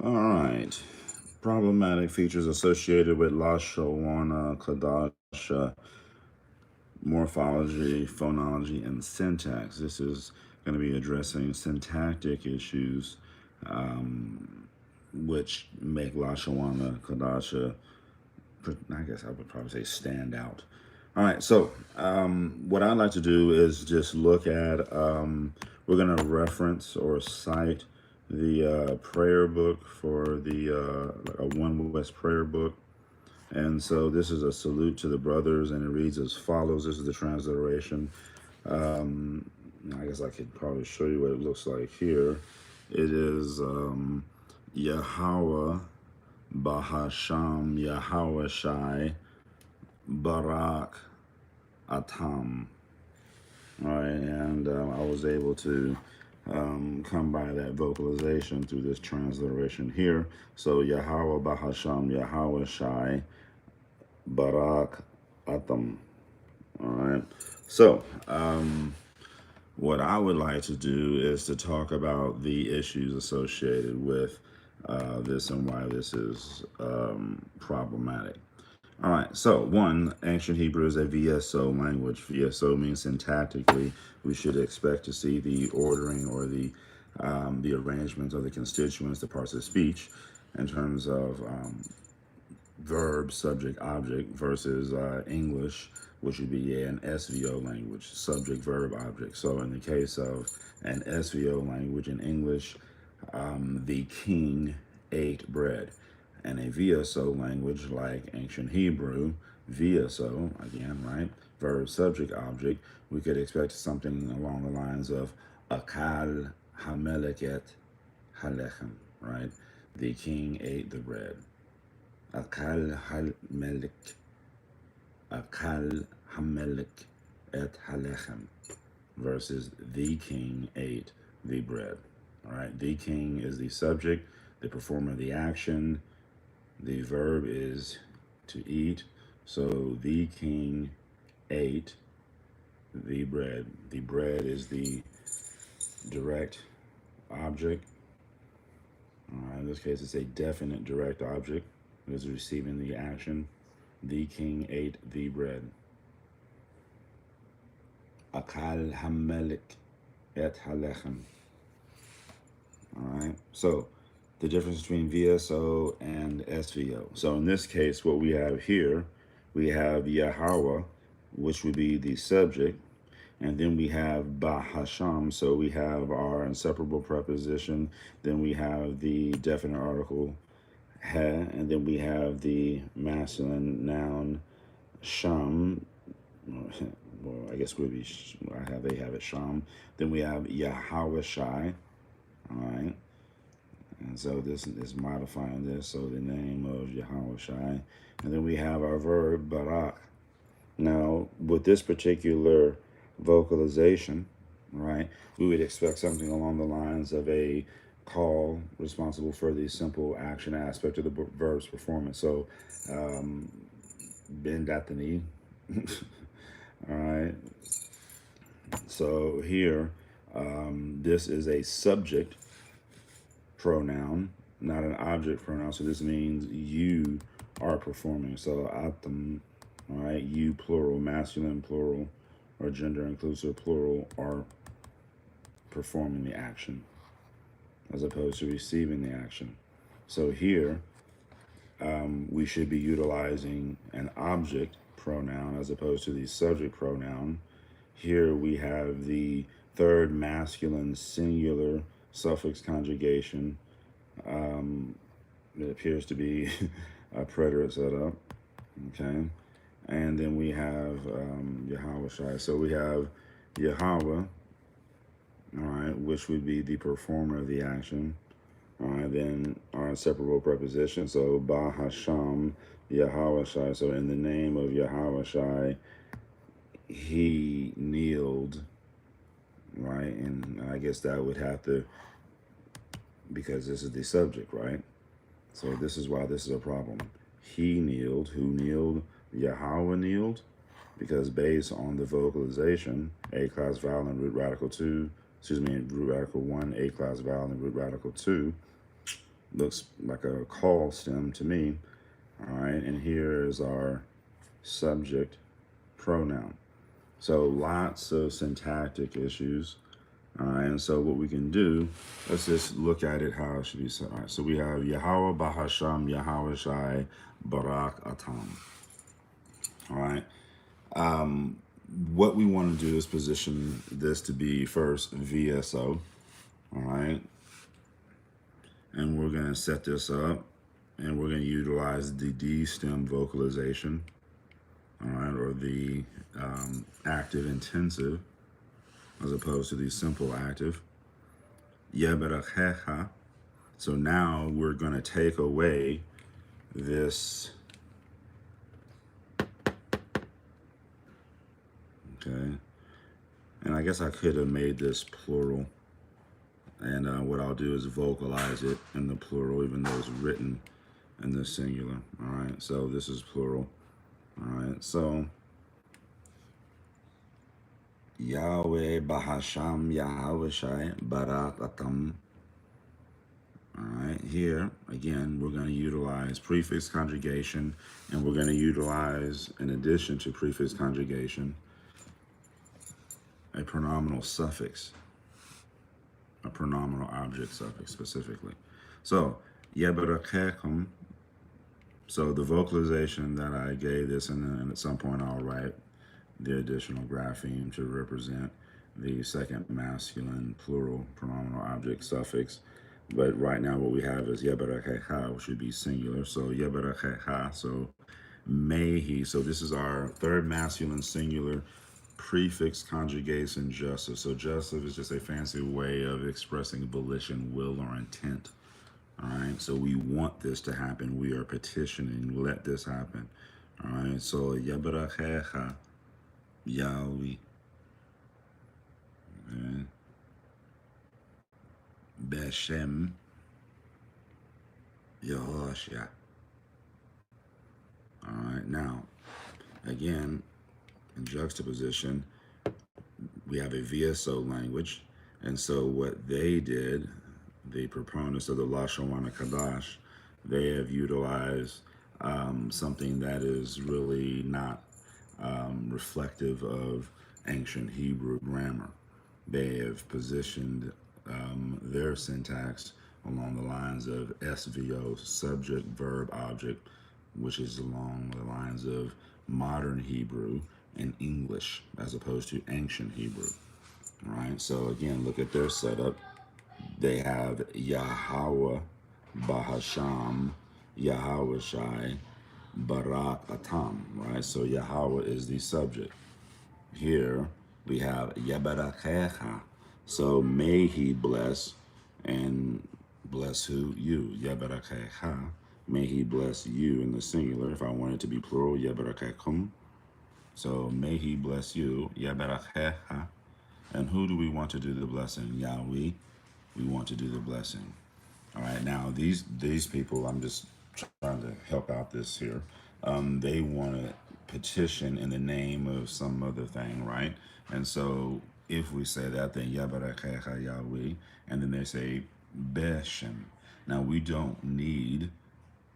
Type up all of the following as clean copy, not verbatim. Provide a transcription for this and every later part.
All right. Problematic features associated with Lashawana, Qadasha, morphology, phonology, and syntax. This is going to be addressing syntactic issues which make Lashawana, Qadasha, I guess I would probably say stand out. All right, so what I'd like to do is just look at, we're going to reference or cite the prayer book for the One West prayer book. And so this is a salute to the brothers, and it reads as follows. This is the transliteration. I guess I could probably show you what it looks like here. It is Yahweh Bahasham Yahweh Shai Barak Atam. All right, and I was able to come by that vocalization through this transliteration here. So Yahweh Bahasham Yahweh Shai Barak Atam. All right. So what I would like to do is to talk about the issues associated with this and why this is problematic. All right, so one, ancient Hebrew is a VSO language. VSO means syntactically, we should expect to see the ordering or the arrangement of the constituents, the parts of speech, in terms of verb, subject, object, versus English, which would be an SVO language, subject, verb, object. So in the case of an SVO language in English, the king ate bread. And a VSO language like ancient Hebrew, VSO, again, right? Verb, subject, object, we could expect something along the lines of Akal Hameleket Halechem, right? The king ate the bread. Akal Hamelek, Akal Hamelek et Halechem, versus the king ate the bread. All right, the king is the subject, the performer of the action, the verb is to eat. So the king ate the bread. The bread is the direct object. All right, in this case, it's a definite direct object. It is receiving the action. The king ate the bread. Akal hamelik et halechem. All right, so the difference between VSO and SVO. So in this case, what we have here, we have Yahweh, which would be the subject, and then we have Bahasham, so we have our inseparable preposition, then we have the definite article He, and then we have the masculine noun Sham. Well, I guess would be they have it Sham. Then we have Yahweh Shai. All right. And so this is modifying this. So the name of Yahweh Shai. And then we have our verb, Barak. Now, with this particular vocalization, right, we would expect something along the lines of a call responsible for the simple action aspect of the verb's performance. So, bend at the knee. All right. So here, this is a subject pronoun, not an object pronoun. So this means you are performing. So atam, all right, you plural, masculine plural, or gender inclusive plural are performing the action as opposed to receiving the action. So here, we should be utilizing an object pronoun as opposed to the subject pronoun. Here we have the third masculine singular suffix conjugation. It appears to be a preterite setup. Okay. And then we have Yahweh Shai. So we have Yahweh, all right, which would be the performer of the action. All right, then our inseparable preposition. So Ba Hasham Yahweh Shai. So in the name of Yahweh Shai, he kneeled, right? And I guess that would have to, because this is the subject, right? So this is why this is a problem. He kneeled. Who kneeled? Yahweh kneeled, because based on the vocalization, A class vowel and root radical 2, root radical 1, A class vowel and root radical 2, Looks like a call stem to me. All right, and here is our subject pronoun. So lots of syntactic issues. And so what we can do, let's just look at it how it should be said. All right, so we have Yahweh Bahasham Yahweh Shai Barak Atam. All right. What we want to do is position this to be first VSO. All right. And we're going to set this up and we're going to utilize the D stem vocalization. All right. Or the active intensive as opposed to the simple active. Yeberachecha. So now we're going to take away this. Okay. And I guess I could have made this plural. And what I'll do is vocalize it in the plural, even though it's written in the singular. All right. So this is plural. All right. So Yahweh Bahasham Yahweh Shai Barak Atam. All right, here, again, we're going to utilize prefix conjugation, and we're going to utilize, in addition to prefix conjugation, a pronominal suffix, a pronominal object suffix specifically. So, Yeberakekum, so the vocalization that I gave this, and then at some point I'll write the additional grapheme to represent the second masculine plural pronominal object suffix. But right now what we have is Yeberakeha, which should be singular. So Yeberakeha, so may he. So this is our third masculine singular prefix conjugation jussive. So jussive is just a fancy way of expressing volition, will, or intent. All right, so we want this to happen. We are petitioning, let this happen. All right, so Yeberakeha, Yahweh. Okay. Beshem Yehoshua. All right, now, again, in juxtaposition, we have a VSO language. And so what they did, the proponents of the Lashawana Qadasha, they have utilized something that is really not reflective of ancient Hebrew grammar. They have positioned their syntax along the lines of SVO, subject, verb, object, which is along the lines of modern Hebrew and English as opposed to ancient Hebrew. All right, so again, look at their setup. They have Yahweh, Bahasham, Yahweh Shai, Barak Atam, right? So Yahweh is the subject. Here we have Yeberakecha. So may he bless, and bless who? You. Yeberakecha. May he bless you in the singular. If I want it to be plural, Yeberakekum. So may he bless you. Yeberakecha. And who do we want to do the blessing? Yahweh. We want to do the blessing. All right. Now these people, I'm just trying to help out this here. They want to petition in the name of some other thing, right? And so if we say that, then Yabarakecha Yahweh, and then they say Beshem. Now we don't need,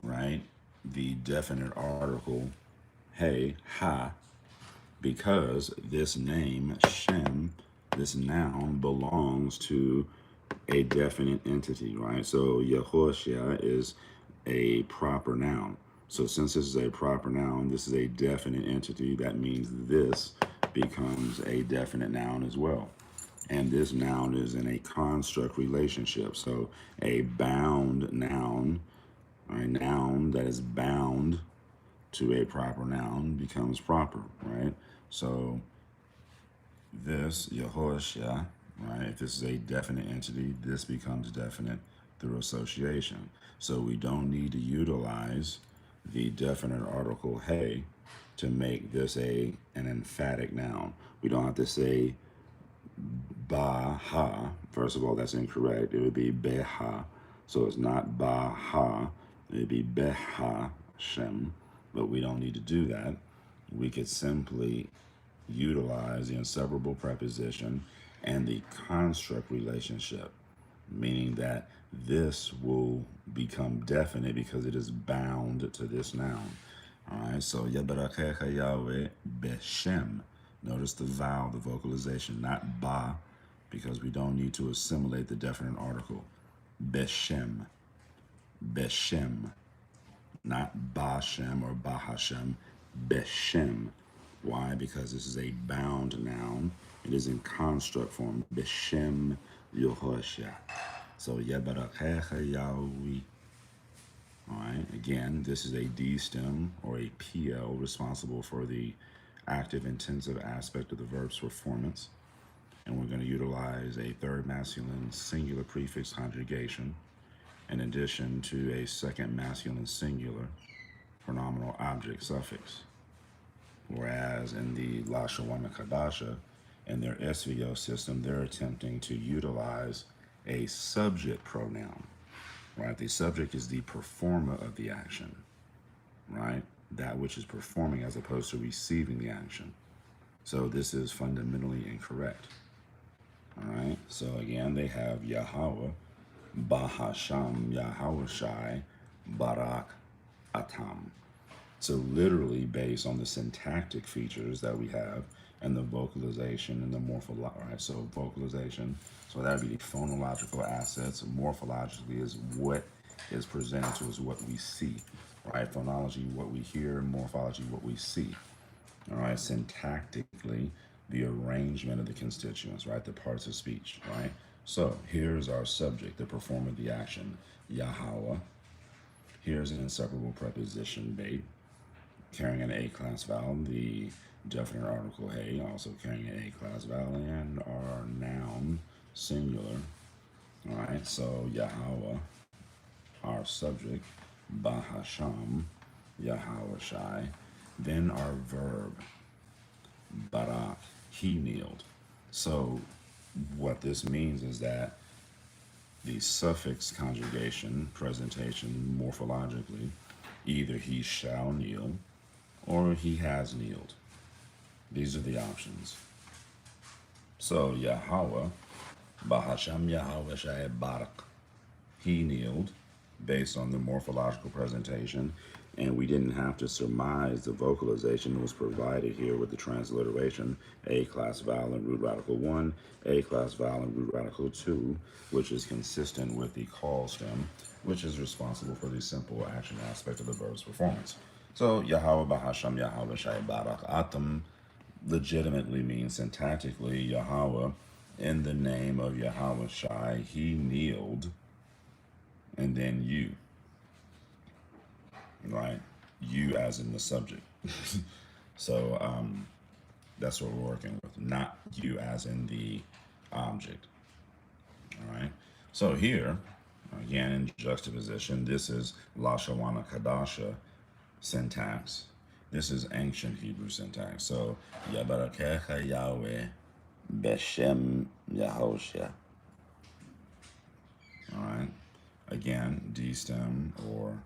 right, the definite article, hey, ha, because this name, Shem, this noun belongs to a definite entity, right? So Yehoshua is a proper noun. So since this is a proper noun, this is a definite entity. That means this becomes a definite noun as well. And this noun is in a construct relationship. So a bound noun, or a noun that is bound to a proper noun becomes proper, right? So this, Yehoshua, right? If this is a definite entity, this becomes definite through association. So we don't need to utilize the definite article hey to make this an emphatic noun. We don't have to say ba-ha. First of all, that's incorrect. It would be beha. So it's not ba-ha. It would be beha shem. But we don't need to do that. We could simply utilize the inseparable preposition and the construct relationship. meaning that this will become definite because it is bound to this noun. All right, so Yabarakecha Yahweh Beshem. Notice the vowel, the vocalization, not ba, because we don't need to assimilate the definite article. Beshem, Beshem, not Bashem or Bahashem, Beshem. Why? Because this is a bound noun. It is in construct form. Beshem Yehoshua. So Yabarakecha Yahweh. All right, again, this is a D stem or a PL responsible for the active intensive aspect of the verb's performance. And we're going to utilize a third masculine singular prefix conjugation in addition to a second masculine singular pronominal object suffix. Whereas in the Lashawana Qadasha, in their SVO system, they're attempting to utilize a subject pronoun. Right? The subject is the performer of the action, right? That which is performing as opposed to receiving the action. So this is fundamentally incorrect. All right. So again, they have Yahweh, Bahasham, Yahweh Shai, Barak, Atam. So literally based on the syntactic features that we have and the vocalization and the morphology, right? So vocalization, so that would be the phonological assets. Morphologically is what is presented to us, what we see, right? Phonology, what we hear. Morphology, what we see. All right, syntactically, the arrangement of the constituents, right? The parts of speech, right? So here's our subject, the performer of the action, Yahweh. Here's an inseparable preposition, bait, carrying an A-class vowel, the definite article hey, also carrying an A-class vowel, and our noun, singular. All right, so Yahweh, our subject, Bahasham, Yahweh Shai. Then our verb, Barak, he kneeled. So what this means is that the suffix conjugation, presentation morphologically, either he shall kneel or he has kneeled. These are the options. So Yahweh, Bahasham Yahweh Shai Barak, he kneeled based on the morphological presentation, and we didn't have to surmise the vocalization that was provided here with the transliteration, A-class vowel in root radical 1, A-class vowel in root radical 2, which is consistent with the call stem, which is responsible for the simple action aspect of the verb's performance. So Yahweh Bahasham Yahweh Shai Barak Atam legitimately means syntactically Yahweh, in the name of Yahweh Shai, he kneeled, and then you, right? You as in the subject. So that's what we're working with, not you as in the object. All right. So here, again in juxtaposition, this is Lashawana Qadasha syntax. This is ancient Hebrew syntax. So Yabarakecha Yahweh Beshem Yahoshua. All right. Again, D stem or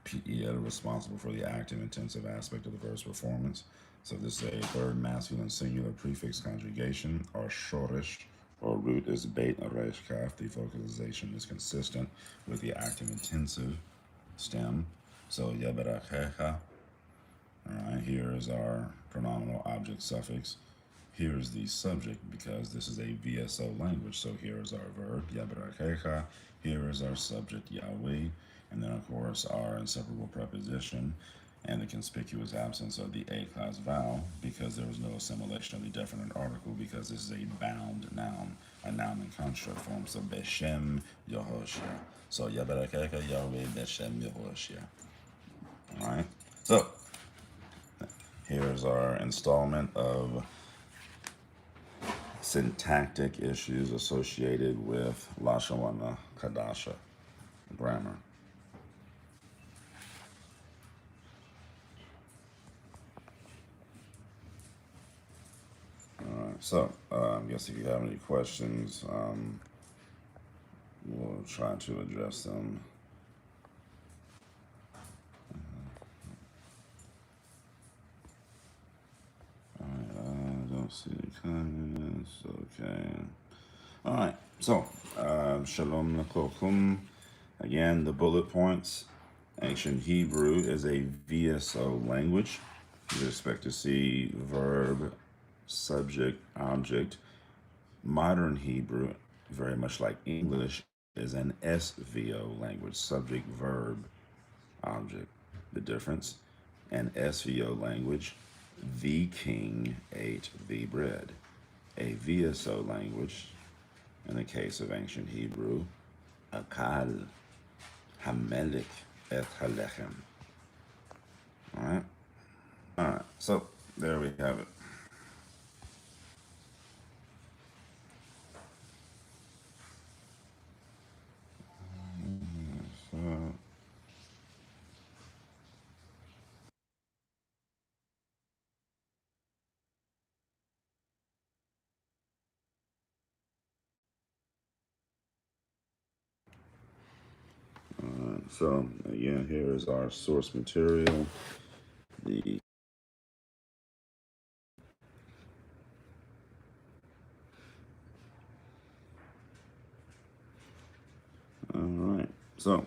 PEL responsible for the active intensive aspect of the verb's performance. So this is a third masculine singular prefix conjugation, or shoresh, or root is beit resh kaf. The vocalization is consistent with the active intensive stem. So yabarakecha. All right, here is our pronominal object suffix. Here's the subject because this is a VSO language. So here is our verb, Yabarakecha. Here is our subject, Yahweh. And then, of course, our inseparable preposition and the conspicuous absence of the A-class vowel because there was no assimilation of the definite article because this is a bound noun, a noun in construct form. So Beshem Yehoshua. So Yabarakecha Yahweh Beshem Yehoshua. All right. So here's our installment of syntactic issues associated with Lashawana Qadasha grammar. Alright, so I guess if you have any questions, we'll try to address them. Alright, I don't see the comments. Okay. Alright, so Shalom Lekokum. Again, the bullet points. Ancient Hebrew is a VSO language. You expect to see verb, subject, object. Modern Hebrew, very much like English, is an SVO language, subject, verb, object. The difference, an SVO language, the king ate the bread. A VSO language, in the case of ancient Hebrew, akal, hamelech et halechem. All right, so there we have it. So again, here is our source material. The all right. So